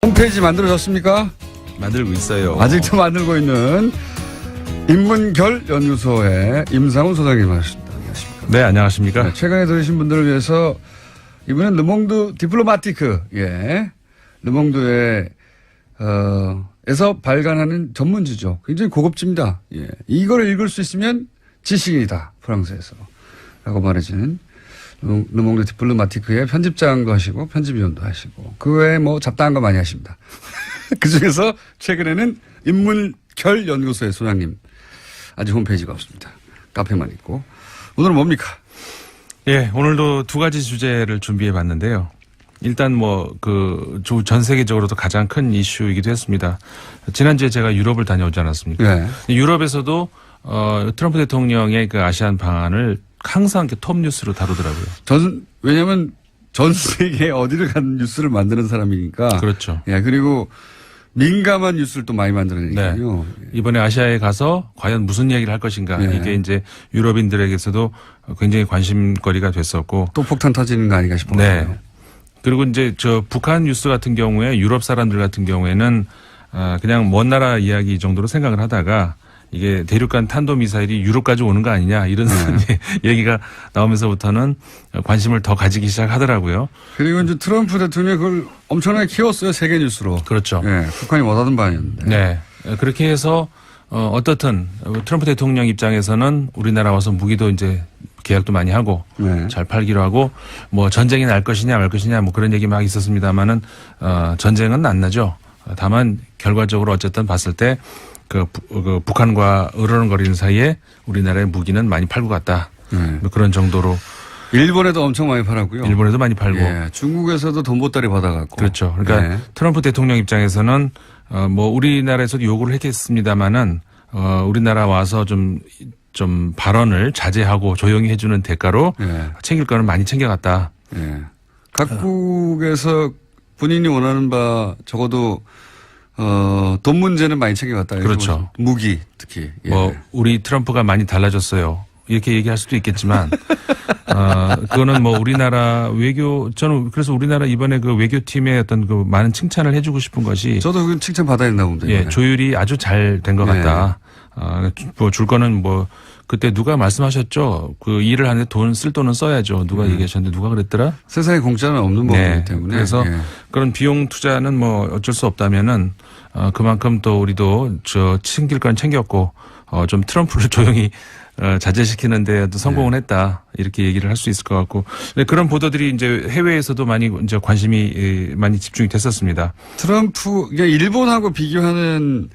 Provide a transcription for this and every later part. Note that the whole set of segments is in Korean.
홈페이지 만들어졌습니까? 만들고 있어요. 아직도 만들고 있는 인문결연구소의 임상훈 소장님 하셨습니다. 안녕하십니까? 네, 안녕하십니까? 네, 최근에 들으신 분들을 위해서 이번엔 르몽드 디플로마티크, 르몽드의, 에서 발간하는 전문지죠. 굉장히 고급집니다. 예. 이걸 읽을 수 있으면 지식인이다. 프랑스에서. 라고 말해지는 르몽드 디플로마티크의 편집장도 하시고 편집위원도 하시고 그 외에 뭐 잡다한 거 많이 하십니다. 그 중에서 최근에는 인문결연구소의 소장님 아직 홈페이지가 없습니다. 카페만 있고. 오늘은 뭡니까? 예, 오늘도 두 가지 주제를 준비해 봤는데요. 일단 전 세계적으로도 가장 큰 이슈이기도 했습니다. 지난주에 제가 유럽을 다녀오지 않았습니까? 네. 유럽에서도 트럼프 대통령의 그 아시안 방안을 항상 톱 뉴스로 다루더라고요. 왜냐면 전 세계 어디를 가는 뉴스를 만드는 사람이니까. 그렇죠. 예, 그리고 민감한 뉴스를 또 많이 만들어내니까요. 네. 이번에 아시아에 가서 과연 무슨 얘기를 할 것인가. 네. 이게 이제 유럽인들에게서도 굉장히 관심거리가 됐었고. 또 폭탄 터지는 거 아닌가 싶어요. 네. 그리고 이제 북한 뉴스 같은 경우에 유럽 사람들 같은 경우에는 그냥 먼 나라 이야기 정도로 생각을 하다가 이게 대륙간 탄도미사일이 유럽까지 오는 거 아니냐 이런 얘기가 나오면서부터는 관심을 더 가지기 시작하더라고요. 그리고 이제 트럼프 대통령이 그걸 엄청나게 키웠어요. 세계 뉴스로. 그렇죠. 예, 북한이 원하던 바였는데. 네. 그렇게 해서 어떻든 트럼프 대통령 입장에서는 우리나라 와서 무기도 이제 계약도 많이 하고 네. 잘 팔기로 하고 뭐 전쟁이 날 것이냐 말 것이냐 뭐 그런 얘기 막 있었습니다만은 전쟁은 안 나죠. 다만 결과적으로 어쨌든 봤을 때 그 북한과 으르렁거리는 사이에 우리나라의 무기는 많이 팔고 갔다. 뭐 그런 정도로. 일본에도 엄청 많이 팔았고요. 일본에도 많이 팔고. 예, 중국에서도 돈 보따리 받아갖고. 그렇죠. 그러니까 트럼프 대통령 입장에서는 뭐 우리나라에서도 요구를 했겠습니다만은 우리나라 와서 좀 발언을 자제하고 조용히 해주는 대가로 챙길 거는 많이 챙겨갔다. 예. 각국에서 본인이 원하는 바 적어도 돈 문제는 많이 챙겨갔다. 그렇죠. 무기 특히. 예. 뭐 우리 트럼프가 많이 달라졌어요. 이렇게 얘기할 수도 있겠지만 그거는 뭐 우리나라 저는 그래서 우리나라 이번에 그 외교팀의 어떤 그 많은 칭찬을 해주고 싶은 것이 저도 그 칭찬 받아야 된다고 봅니다. 예, 조율이 아주 잘 된 것 같다. 뭐 줄 거는 뭐 그때 누가 말씀하셨죠? 그 일을 하는데 쓸 돈은 써야죠. 누가 얘기하셨는데 누가 그랬더라? 세상에 공짜는 없는 법이기 때문에. 그래서 그런 비용 투자는 뭐 어쩔 수 없다면은 그만큼 또 우리도 챙길 건 챙겼고 좀 트럼프를 조용히 자제시키는데 또 성공을 했다. 이렇게 얘기를 할 수 있을 것 같고. 네, 그런 보도들이 이제 해외에서도 많이 이제 관심이 많이 집중이 됐었습니다. 트럼프, 일본하고 비교하는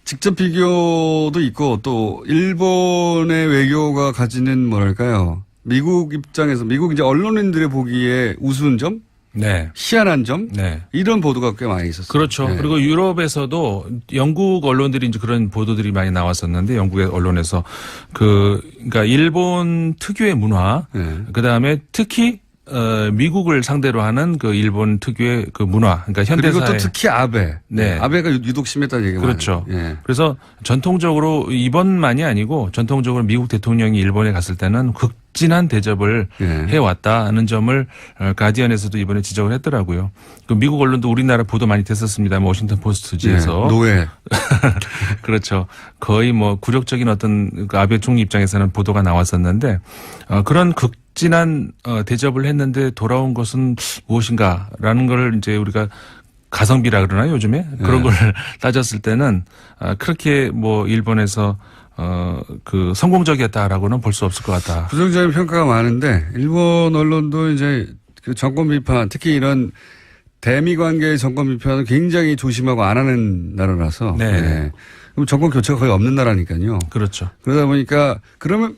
직접 비교도 있고 또 일본의 외교가 가지는 뭐랄까요. 미국 입장에서 미국 이제 언론인들의 보기에 우스운 점? 네. 희한한 점? 네. 이런 보도가 꽤 많이 있었어요. 그렇죠. 네. 그리고 유럽에서도 영국 언론들이 이제 그런 보도들이 많이 나왔었는데 영국의 언론에서 그러니까 일본 특유의 문화, 그다음에 특히 미국을 상대로 하는 그 일본 특유의 그 문화, 그러니까 현대사회. 그리고 또 특히 아베. 네. 아베가 유독 심했다는 얘기가 그렇죠. 많아요. 예. 그래서 전통적으로 이번만이 아니고 전통적으로 미국 대통령이 일본에 갔을 때는 극진한 대접을 해왔다는 점을 가디언에서도 이번에 지적을 했더라고요. 그 미국 언론도 우리나라 보도 많이 됐었습니다. 워싱턴 포스트지에서. 노예. 그렇죠. 거의 뭐 굴욕적인 어떤 그 아베 총리 입장에서는 보도가 나왔었는데 그런 극진한 대접을 했는데 돌아온 것은 무엇인가라는 걸 이제 우리가 가성비라 그러나 요즘에 그런 걸 따졌을 때는 그렇게 뭐 일본에서 그 성공적이었다라고는 볼 수 없을 것 같다. 부정적인 평가가 많은데 일본 언론도 이제 그 정권 비판 특히 이런 대미 관계의 정권 비판은 굉장히 조심하고 안 하는 나라라서. 네. 그럼 정권 교체가 거의 없는 나라니까요. 그렇죠. 그러다 보니까 그러면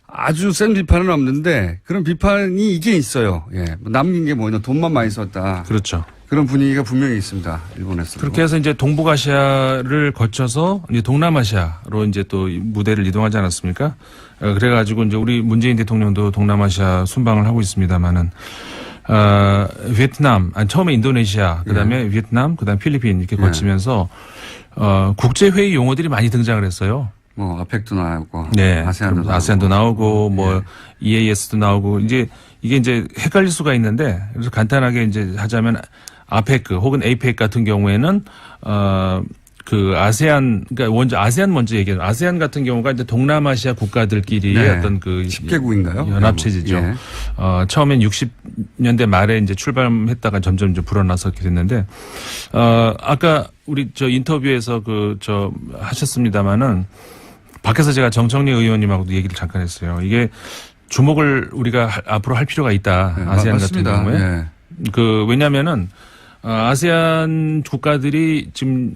아주 센 비판은 없는데 그런 비판이 이게 있어요. 예. 남긴 게 뭐냐 돈만 많이 썼다. 그렇죠. 그런 분위기가 분명히 있습니다. 일본에서. 그렇게 해서 이제 동북아시아를 거쳐서 이제 동남아시아로 이제 또 무대를 이동하지 않았습니까? 그래가지고 이제 우리 문재인 대통령도 동남아시아 순방을 하고 있습니다만은 베트남, 처음에 인도네시아, 그다음에 베트남, 그다음 필리핀 이렇게 거치면서 국제회의 용어들이 많이 등장을 했어요. 뭐 아펙도 나오고, 네, 아세안도 나오고, 뭐 EAS도 나오고 이제 이게 이제 헷갈릴 수가 있는데 그래서 간단하게 이제 하자면 아페크 혹은 에이펙 같은 경우에는 그 아세안, 그러니까 아세안 먼저 얘기해요. 아세안 같은 경우가 이제 동남아시아 국가들끼리의 네. 어떤 그 10개국인가요? 연합체제죠. 예. 처음엔 60년대 말에 이제 출발했다가 점점 이제 불어나서 이렇게 됐는데, 아까 우리 저 인터뷰에서 하셨습니다마는 밖에서 제가 정청래 의원님하고도 얘기를 잠깐 했어요. 이게 주목을 우리가 앞으로 할 필요가 있다. 네, 아세안 맞습니다. 같은 경우에. 예. 왜냐면은, 아세안 국가들이 지금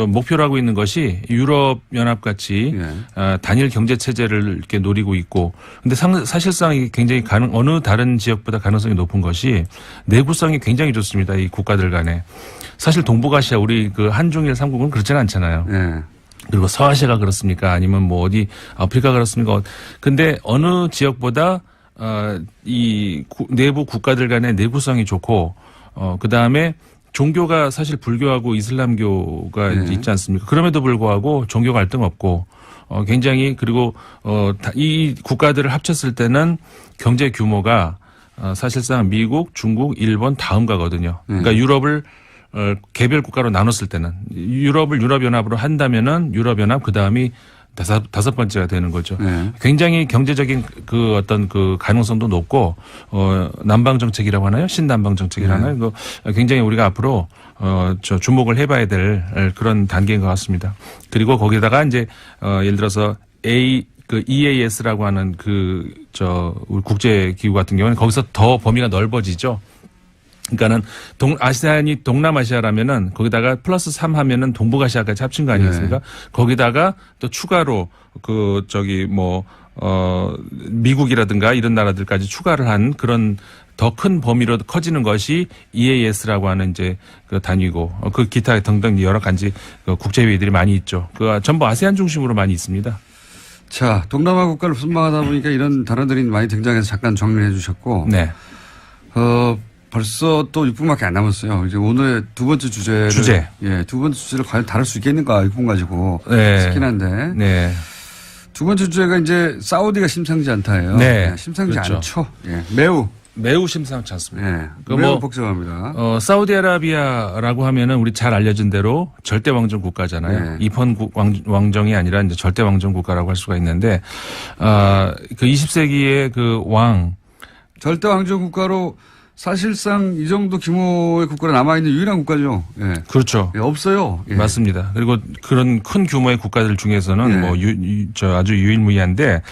목표로 하고 있는 것이 유럽 연합 같이 단일 경제 체제를 이렇게 노리고 있고, 근데 사실상 이게 굉장히 어느 다른 지역보다 가능성이 높은 것이 내구성이 굉장히 좋습니다. 이 국가들 간에. 사실 동북아시아 우리 그 한중일 삼국은 그렇지는 않잖아요. 예. 그리고 서아시아가 그렇습니까? 아니면 뭐 어디 아프리카 그렇습니까? 근데 어느 지역보다 이 내부 국가들 간의 내구성이 좋고, 그 다음에 종교가 사실 불교하고 이슬람교가 있지 않습니까? 그럼에도 불구하고 종교 갈등 없고, 굉장히 그리고 이 국가들을 합쳤을 때는 경제 규모가 사실상 미국, 중국, 일본 다음 가거든요. 그러니까 유럽을 개별 국가로 나눴을 때는 유럽을 유럽연합으로 한다면은 유럽연합 그 다음이 다섯 번째가 되는 거죠. 굉장히 경제적인 그 어떤 그 가능성도 높고, 남방 정책이라고 하나요? 신남방 정책이라고 하나요? 굉장히 우리가 앞으로, 주목을 해봐야 될 그런 단계인 것 같습니다. 그리고 거기다가 이제, 예를 들어서 EAS라고 하는 우리 국제기구 같은 경우는 거기서 더 범위가 넓어지죠. 그러니까는 아시안이 동남아시아라면은 거기다가 플러스 3 하면은 동북아시아까지 합친 거 아니겠습니까? 거기다가 또 추가로 미국이라든가 이런 나라들까지 추가를 한 그런 더 큰 범위로 커지는 것이 EAS라고 하는 이제 그 단위고, 그 기타 등등 여러 가지 국제회의들이 많이 있죠. 전부 아세안 중심으로 많이 있습니다. 자, 동남아 국가를 순방하다 보니까 이런 단어들이 많이 등장해서 잠깐 정리해 주셨고. 네. 벌써 또 6분밖에 안 남았어요. 이제 오늘의 두 번째 주제. 예, 두 번째 주제를 과연 다룰 수 있겠는가, 6분 가지고. 싶긴 한데. 네. 두 번째 주제가 이제 사우디가 심상치 않다예요. 네. 심상치 그렇죠. 않죠. 예, 매우 심상치 않습니다. 예, 매우 복잡합니다. 사우디아라비아라고 하면은 우리 잘 알려진 대로 절대 왕정 국가잖아요. 입헌 왕정이 아니라 이제 절대 왕정 국가라고 할 수가 있는데, 그 20세기의 그 절대 왕정 국가로 사실상 이 정도 규모의 국가로 남아있는 유일한 국가죠. 예. 그렇죠. 예, 없어요. 예. 맞습니다. 그리고 그런 큰 규모의 국가들 중에서는 아주 유일무이한데,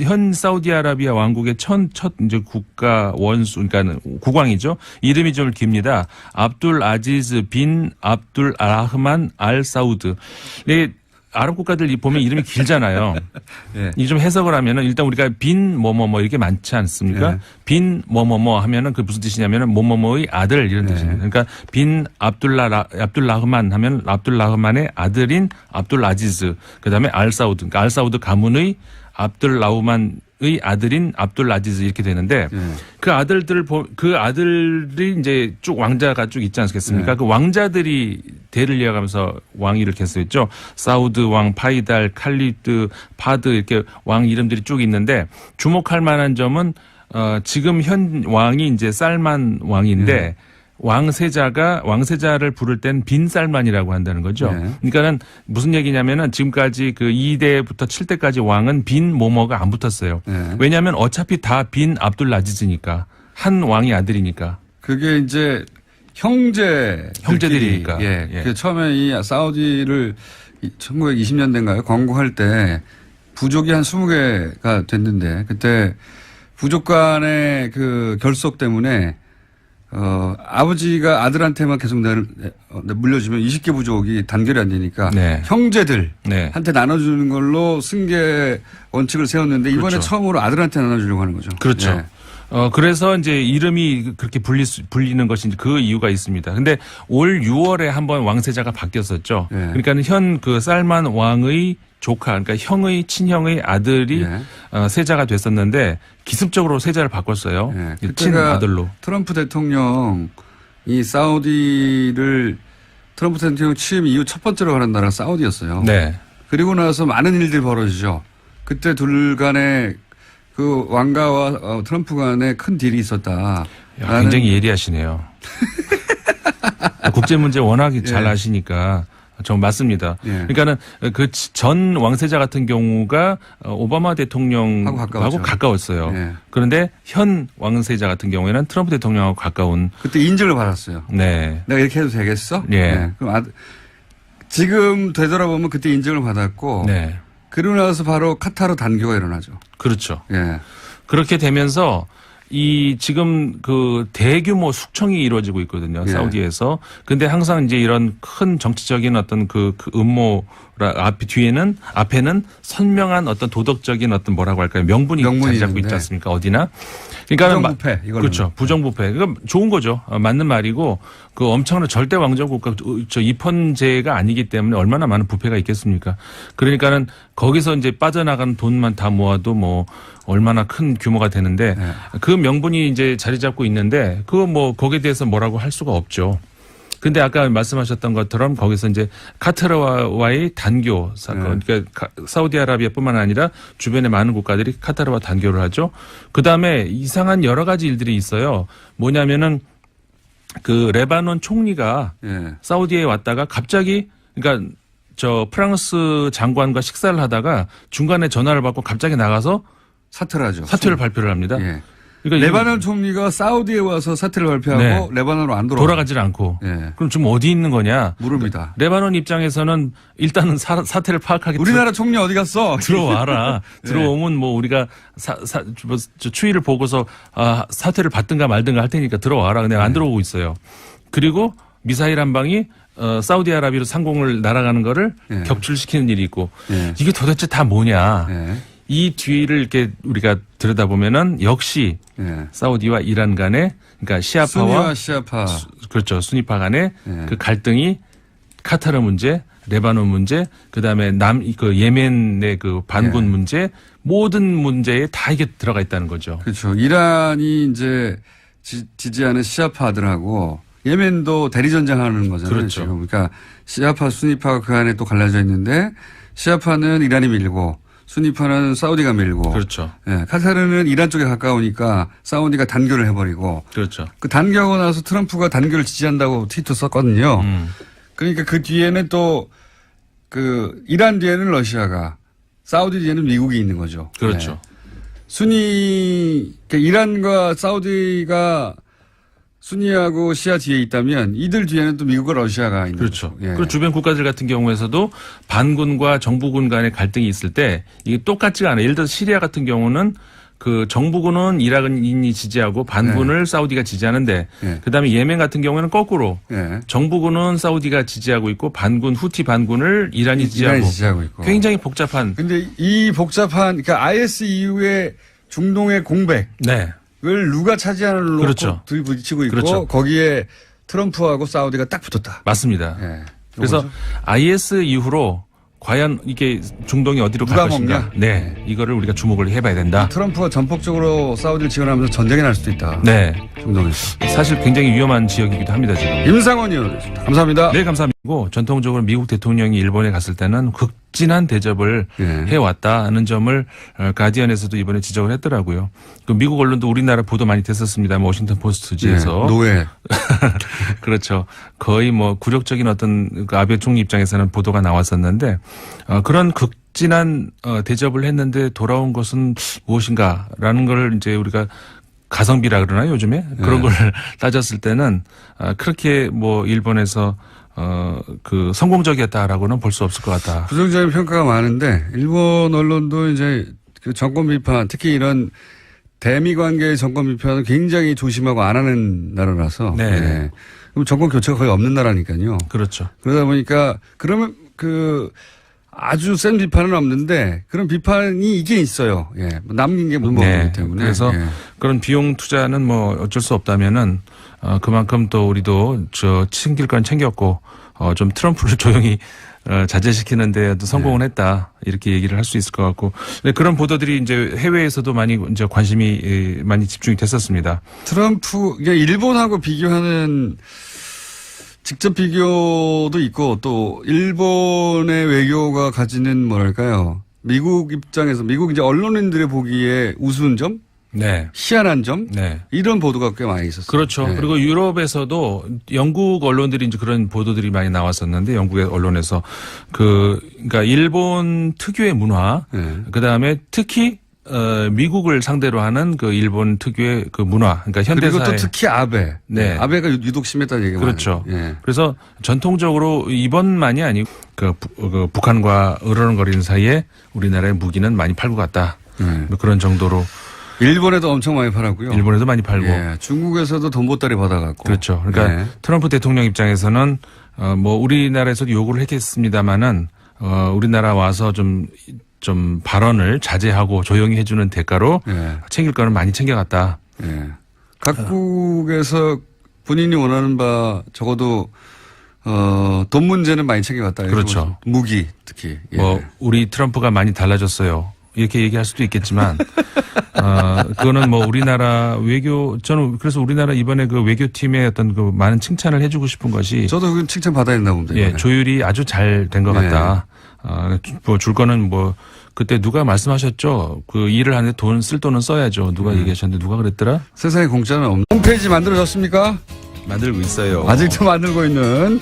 현 사우디아라비아 왕국의 첫 이제 국가 원수, 그러니까 국왕이죠. 이름이 좀 깁니다. 압둘 아지즈 빈 압둘 라흐만 알 사우드. 아랍 국가들 보면 이름이 길잖아요. 이 좀 해석을 하면은 일단 우리가 빈 뭐뭐뭐 이렇게 많지 않습니까? 빈 뭐뭐뭐 하면은 그 무슨 뜻이냐면은 뭐뭐뭐의 아들 이런 뜻입니다. 그러니까 빈 압둘라흐만 하면 압둘라흐만의 아들인 압둘 아지즈, 그다음에 알 사우드, 그러니까 알 사우드 가문의 압둘라흐만의 아들인 압둘 아지즈 이렇게 되는데, 그 아들이 이제 쭉 왕자가 쭉 있지 않겠습니까? 그 왕자들이 대를 이어가면서 왕위를 계속했죠. 사우드 왕, 파이달, 칼리드, 파드 이렇게 왕 이름들이 쭉 있는데, 주목할 만한 점은 지금 현 왕이 이제 살만 왕인데, 왕세자를 부를 땐 빈 살만이라고 한다는 거죠. 그러니까는 무슨 얘기냐면은 지금까지 그 2대부터 7대까지 왕은 빈 뭐뭐가 안 붙었어요. 왜냐하면 어차피 다 빈 압둘 라지즈니까, 한 왕의 아들이니까. 그게 이제 형제들이니까. 그 처음에 이 사우디를 1920년대인가요? 건국할 때 부족이 한 20개가 됐는데, 그때 부족 간의 그 결속 때문에 아버지가 아들한테만 계속 물려주면 20개 부족이 단결이 안 되니까 형제들한테 나눠주는 걸로 승계 원칙을 세웠는데, 이번에 처음으로 아들한테 나눠주려고 하는 거죠. 그렇죠. 그래서 이제 이름이 그렇게 불리는 것이 그 이유가 있습니다. 근데 올 6월에 한번 왕세자가 바뀌었었죠. 그러니까는 현 그 살만 왕의 조카, 그러니까 친형의 아들이 세자가 됐었는데, 기습적으로 세자를 바꿨어요. 친아들로. 트럼프 대통령이 사우디를 트럼프 대통령 취임 이후 첫 번째로 가는 나라가 사우디였어요. 그리고 나서 많은 일들이 벌어지죠. 그때 둘 간에 그 왕가와 트럼프 간에 큰 딜이 있었다. 야, 굉장히 예리하시네요. 국제 문제 워낙 잘 아시니까. 정 맞습니다. 그러니까는 그 전 왕세자 같은 경우가 오바마 대통령하고 가까웠어요. 그런데 현 왕세자 같은 경우에는 트럼프 대통령하고 가까운. 그때 인증을 받았어요. 네. 내가 이렇게 해도 되겠어? 네. 그럼 지금 되돌아보면 그때 인증을 받았고. 네. 그러고 나서 바로 카타르 단교가 일어나죠. 그렇죠. 예. 그렇게 되면서 이 지금 그 대규모 숙청이 이루어지고 있거든요. 사우디에서. 근데 항상 이제 이런 큰 정치적인 어떤 그 앞에는 선명한 어떤 도덕적인 어떤 뭐라고 할까요? 명분이 자리 잡고 있지 않습니까? 어디나. 그러니까 부정부패. 이거는. 그렇죠. 부정부패. 그러니까 좋은 거죠. 맞는 말이고 그 엄청난 절대 왕정 국가 입헌제가 아니기 때문에 얼마나 많은 부패가 있겠습니까? 그러니까는 거기서 이제 빠져나가는 돈만 다 모아도 뭐 얼마나 큰 규모가 되는데 그 명분이 이제 자리 잡고 있는데 그거 뭐 거기에 대해서 뭐라고 할 수가 없죠. 근데 아까 말씀하셨던 것처럼 거기서 이제 카타르와의 단교 사건, 그러니까 사우디아라비아뿐만 아니라 주변의 많은 국가들이 카타르와 단교를 하죠. 그 다음에 이상한 여러 가지 일들이 있어요. 뭐냐면은 그 레바논 총리가 사우디에 왔다가 갑자기 그러니까 저 프랑스 장관과 식사를 하다가 중간에 전화를 받고 갑자기 나가서 사퇴를 하죠. 사퇴를 발표를 합니다. 그러니까 레바논 총리가 사우디에 와서 사퇴를 발표하고 레바논으로 안 돌아가질 않고. 그럼 지금 어디 있는 거냐? 모릅니다. 레바논 입장에서는 일단은 사태를 파악하기 우리나라 총리 어디 갔어? 들어와라. 들어오면 뭐 우리가 추이를 보고서 사퇴를 받든가 말든가 할 테니까 들어와라. 근데 안 들어오고 있어요. 그리고 미사일 한 방이 사우디아라비아로 상공을 날아가는 거를 격출시키는 일이 있고 이게 도대체 다 뭐냐? 이 뒤를 이렇게 우리가 들여다보면은 역시 사우디와 이란 간의 그러니까 시아파와 시아파 그렇죠. 순위파 간의 그 갈등이 카타르 문제, 레바논 문제, 그다음에 그 예멘의 그 반군 문제 모든 문제에 다 이게 들어가 있다는 거죠. 그렇죠. 이란이 이제 지지하는 시아파들하고 예멘도 대리전쟁하는 거잖아요. 그렇죠. 지금. 그러니까 시아파, 순위파가 그 안에 또 갈라져 있는데 시아파는 이란이 밀고 순위파는 사우디가 밀고. 그렇죠. 카타르는 이란 쪽에 가까우니까 사우디가 단교를 해버리고. 그렇죠. 그 단교하고 나서 트럼프가 단교를 지지한다고 트위터 썼거든요. 그러니까 그 뒤에는 또 그 이란 뒤에는 러시아가 사우디 뒤에는 미국이 있는 거죠. 그렇죠. 그러니까 이란과 사우디가 순위하고 시아 뒤에 있다면 이들 뒤에는 또 미국과 러시아가 있는 그렇죠. 거죠. 그리고 주변 국가들 같은 경우에서도 반군과 정부군 간의 갈등이 있을 때 이게 똑같지가 않아요. 예를 들어서 시리아 같은 경우는 그 정부군은 이란이 지지하고 반군을 사우디가 지지하는데 그다음에 예멘 같은 경우에는 거꾸로 정부군은 사우디가 지지하고 있고 반군 후티 반군을 이란이 지지하고 있고. 굉장히 복잡한. 근데 이 복잡한 그러니까 IS 이후에 중동의 공백. 을 누가 차지하는 놓고 그렇죠. 둘이 부딪히고 있고 그렇죠. 거기에 트럼프하고 사우디가 딱 붙었다. 맞습니다. 그래서 IS 이후로 과연 이게 중동이 어디로 갈 것인가. 이거를 우리가 주목을 해봐야 된다. 트럼프가 전폭적으로 사우디를 지원하면서 전쟁이 날 수도 있다. 중동에서. 사실 굉장히 위험한 지역이기도 합니다. 지금. 임상원 의원이었습니다. 감사합니다. 네, 감사합니다. 전통적으로 미국 대통령이 일본에 갔을 때는 극진한 대접을 해왔다는 점을 가디언에서도 이번에 지적을 했더라고요. 그 미국 언론도 우리나라 보도 많이 됐었습니다. 워싱턴 포스트지에서. 노예. 그렇죠. 거의 뭐 굴욕적인 어떤 그 아베 총리 입장에서는 보도가 나왔었는데 그런 극진한 대접을 했는데 돌아온 것은 무엇인가라는 걸 이제 우리가 가성비라 그러나 요즘에 그런 걸 따졌을 때는 그렇게 뭐 일본에서 그 성공적이었다라고는 볼 수 없을 것 같다. 부정적인 평가가 많은데 일본 언론도 이제 그 정권 비판 특히 이런 대미 관계의 정권 비판은 굉장히 조심하고 안 하는 나라라서. 그럼 정권 교체가 거의 없는 나라니까요. 그렇죠. 그러다 보니까 그러면 그 아주 센 비판은 없는데 그런 비판이 이게 있어요. 남긴 게 못 먹기 때문에. 그래서 그런 비용 투자는 뭐 어쩔 수 없다면은 그만큼 또 우리도 챙길 건 챙겼고 좀 트럼프를 조용히 자제시키는 데도 성공을 했다. 이렇게 얘기를 할 수 있을 것 같고. 그런 보도들이 이제 해외에서도 많이 이제 관심이 많이 집중이 됐었습니다. 트럼프, 일본하고 비교하는 직접 비교도 있고 또 일본의 외교가 가지는 뭐랄까요. 미국 입장에서 미국 이제 언론인들의 보기에 우스운 점? 네. 희한한 점 네. 이런 보도가 꽤 많이 있었어요. 그렇죠. 네. 그리고 유럽에서도 영국 언론들이 이제 그런 보도들이 많이 나왔었는데 영국의 언론에서 그러니까 일본 특유의 문화, 네. 그 다음에 특히 미국을 상대로 하는 그 일본 특유의 그 문화, 그러니까 현대사회. 그리고 또 특히 아베. 네. 아베가 유독 심했다는 얘기가 그렇죠. 많아요. 예. 그래서 전통적으로 이번만이 아니고 그 북한과 으르렁거리는 사이에 우리나라의 무기는 많이 팔고 갔다. 네. 뭐 그런 정도로. 일본에도 엄청 많이 팔았고요. 일본에도 많이 팔고. 예. 중국에서도 돈 보따리 받아갖고. 그렇죠. 그러니까 네. 트럼프 대통령 입장에서는 뭐 우리나라에서도 요구를 했겠습니다마는 우리나라 와서 좀 발언을 자제하고 조용히 해주는 대가로 예. 챙길 거는 많이 챙겨갔다. 예. 각국에서 본인이 원하는 바 적어도 돈 문제는 많이 챙겨갔다. 그렇죠. 무기 특히. 예. 뭐 우리 트럼프가 많이 달라졌어요. 이렇게 얘기할 수도 있겠지만 그거는 뭐 우리나라 외교 저는 그래서 우리나라 이번에 그 외교팀의 어떤 그 많은 칭찬을 해주고 싶은 것이 저도 그 칭찬 받아야 된다고 봅니다. 예, 이번에. 조율이 아주 잘 된 것 같다. 뭐 줄 거는 뭐 그때 누가 말씀하셨죠? 그 일을 하는데 돈 쓸 돈은 써야죠. 누가 얘기하셨는데 누가 그랬더라? 세상에 공짜는 없는. 홈페이지 만들어졌습니까? 만들고 있어요. 아직도 만들고 있는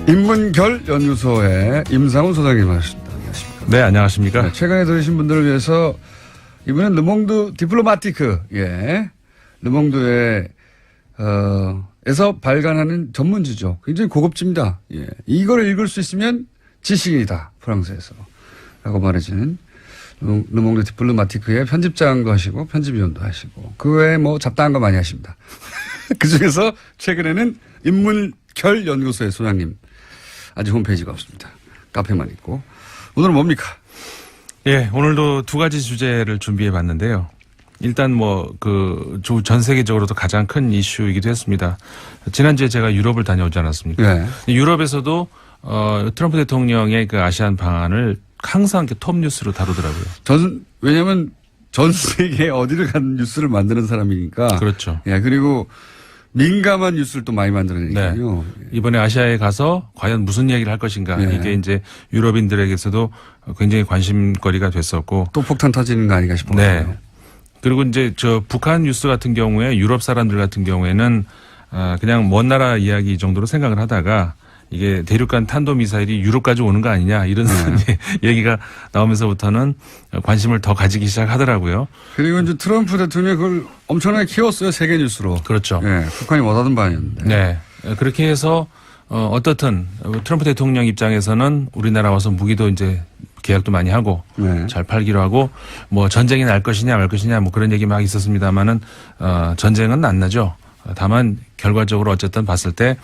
인문결 연구소의 임상훈 소장님 하셨습니다. 안녕하십니까? 네, 안녕하십니까? 네, 최근에 들으신 분들을 위해서 이번엔 르몽드 디플로마티크, 예. 르몽드의, 에서 발간하는 전문지죠. 굉장히 고급집니다. 예. 이걸 읽을 수 있으면 지식인이다. 프랑스에서. 라고 말해지는 르몽드 디플로마티크의 편집장도 하시고 편집위원도 하시고 그 외에 뭐 잡다한 거 많이 하십니다. 그 중에서 최근에는 인문결 연구소의 소장님. 아직 홈페이지가 없습니다. 카페만 있고. 오늘은 뭡니까? 예, 오늘도 두 가지 주제를 준비해 봤는데요. 일단 뭐 전 세계적으로도 가장 큰 이슈이기도 했습니다. 지난주에 제가 유럽을 다녀오지 않았습니까? 네. 유럽에서도 트럼프 대통령의 그 아시안 방안을 항상 이렇게 톱 뉴스로 다루더라고요. 왜냐면 전 세계 어디를 간 뉴스를 만드는 사람이니까. 그렇죠. 예, 그리고 민감한 뉴스를 또 많이 만들어내니까요. 네. 이번에 아시아에 가서 과연 무슨 얘기를 할 것인가. 네. 이게 이제 유럽인들에게서도 굉장히 관심거리가 됐었고. 또 폭탄 터지는 거 아닌가 싶어요. 네. 그리고 이제 북한 뉴스 같은 경우에 유럽 사람들 같은 경우에는 그냥 먼 나라 이야기 정도로 생각을 하다가 이게 대륙간 탄도미사일이 유럽까지 오는 거 아니냐 이런 얘기가 나오면서부터는 관심을 더 가지기 시작하더라고요. 그리고 이제 트럼프 대통령이 그걸 엄청나게 키웠어요. 세계 뉴스로. 그렇죠. 예, 북한이 원하던 바였는데. 네. 그렇게 해서 어떻든 트럼프 대통령 입장에서는 우리나라 와서 무기도 이제 계약도 많이 하고 네. 잘 팔기로 하고 뭐 전쟁이 날 것이냐 말 것이냐 뭐 그런 얘기 막 있었습니다만은 전쟁은 안 나죠. 다만 결과적으로 어쨌든 봤을 때